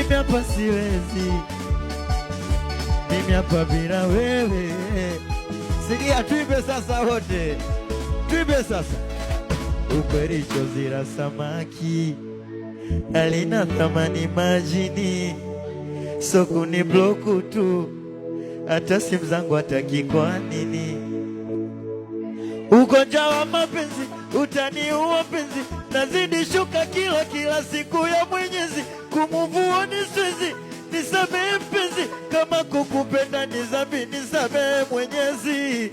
mimi hapa siwezi, mimi hapa bila wewe. Sikia, tuibe sasa wote, tuibe sasa. Ukweli chozi la samaki halina thamani majini, soko ni bloku tu, hata simu zangu hataki. Kwa nini? Ugonjwa wa mapenzi utaniua penzi, nazidi shuka kila siku ya Mwenyezi, kumuvua ni siwezi. Nisamehe mpenzi, kama kukupenda ni dhambi, nisamehe Mwenyezi.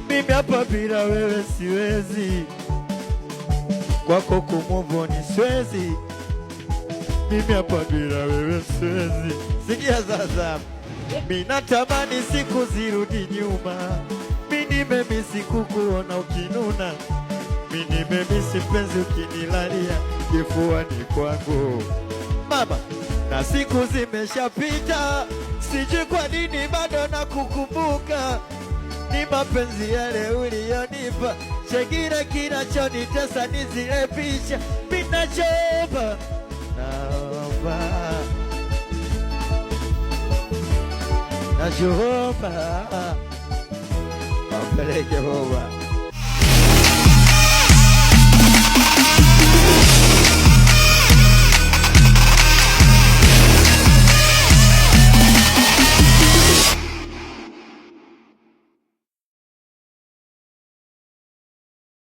Mimi hapa bila wewe siwezi, kwako kumuvua ni siwezi. Mimi hapa bila wewe siwezi. Sikia sasa, mimi natamani siku zirudi nyuma. Mimi nimemisi kukuona ukinuna, mimi nimemisi penzi ukinilalia kifuani kwangu mama, na siku zimeshapita, sijui kwa nini bado nakukumbuka. Ni mapenzi yale uliyonipa, chengine kinachonitesa ni zile picha. Mimi naomba naomba apeleke Baba.